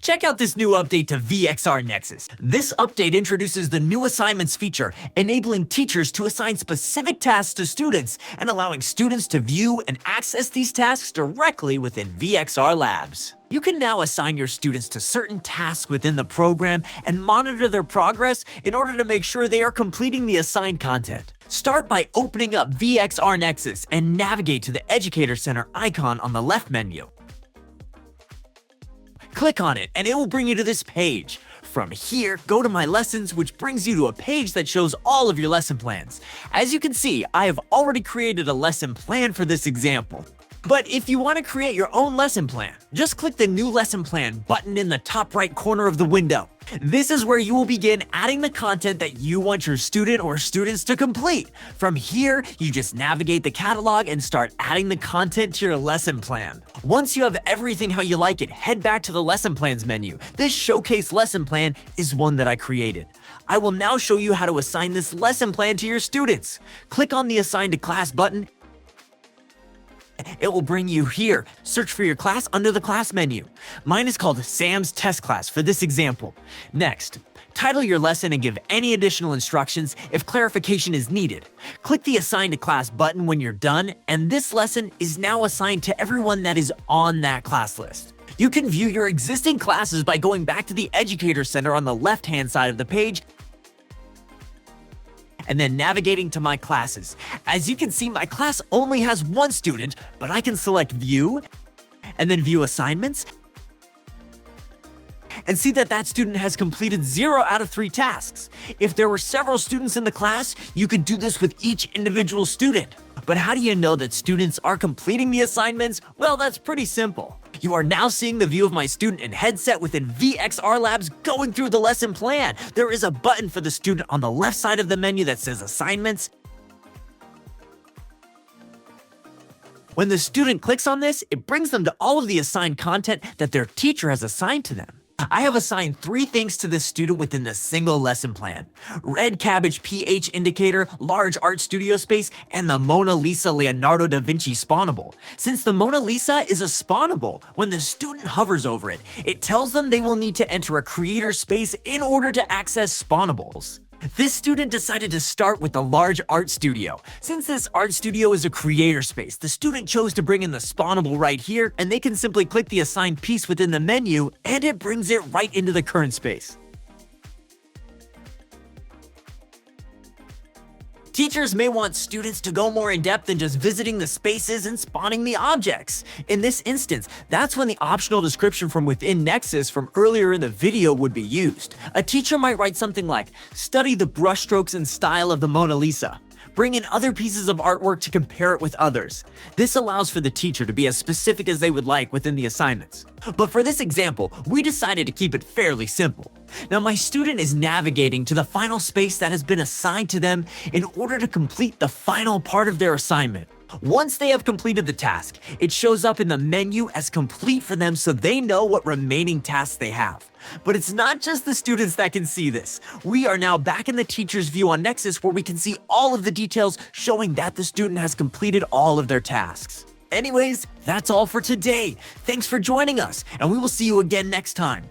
Check out this new update to VXR Nexus. This update introduces the new assignments feature, enabling teachers to assign specific tasks to students and allowing students to view and access these tasks directly within VXRLabs. You can now assign your students to certain tasks within the program and monitor their progress in order to make sure they are completing the assigned content. Start by opening up VXR Nexus and navigate to the Educator Center icon on the left menu. Click on it and it will bring you to this page. From here, go to My Lessons, which brings you to a page that shows all of your lesson plans. As you can see, I have already created a lesson plan for this example. But if you want to create your own lesson plan, just click the New Lesson Plan button in the top right corner of the window. This is where you will begin adding the content that you want your student or students to complete. From here, you just navigate the catalog and start adding the content to your lesson plan. Once you have everything how you like it, head back to the Lesson Plans menu. This Showcase Lesson Plan is one that I created. I will now show you how to assign this lesson plan to your students. Click on the Assign to Class button. It will bring you here. Search for your class under the class menu. Mine is called Sam's Test Class for this example. Next, title your lesson and give any additional instructions if clarification is needed. Click the Assign to Class button when you're done, and this lesson is now assigned to everyone that is on that class list. You can view your existing classes by going back to the Educator Center on the left-hand side of the page and then navigating to My Classes. As you can see, my class only has one student, but I can select View, and then View Assignments, and see that that student has completed 0 out of 3 tasks. If there were several students in the class, you could do this with each individual student. But how do you know that students are completing the assignments? Well, that's pretty simple. You are now seeing the view of my student in headset within VXRLabs going through the lesson plan. There is a button for the student on the left side of the menu that says Assignments. When the student clicks on this, it brings them to all of the assigned content that their teacher has assigned to them. I have assigned 3 things to this student within the single lesson plan: Red Cabbage pH indicator, large art studio space, and the Mona Lisa Leonardo da Vinci spawnable. Since the Mona Lisa is a spawnable, when the student hovers over it, it tells them they will need to enter a creator space in order to access spawnables. This student decided to start with the large art studio. Since this art studio is a creator space, the student chose to bring in the spawnable right here, and they can simply click the assigned piece within the menu, and it brings it right into the current space. Teachers may want students to go more in depth than just visiting the spaces and spawning the objects. In this instance, that's when the optional description from within Nexus from earlier in the video would be used. A teacher might write something like, "Study the brushstrokes and style of the Mona Lisa. Bring in other pieces of artwork to compare it with others." This allows for the teacher to be as specific as they would like within the assignments. But for this example, we decided to keep it fairly simple. Now my student is navigating to the final space that has been assigned to them in order to complete the final part of their assignment. Once they have completed the task, it shows up in the menu as complete for them so they know what remaining tasks they have. But it's not just the students that can see this. We are now back in the teacher's view on Nexus where we can see all of the details showing that the student has completed all of their tasks. Anyways, that's all for today. Thanks for joining us, and we will see you again next time.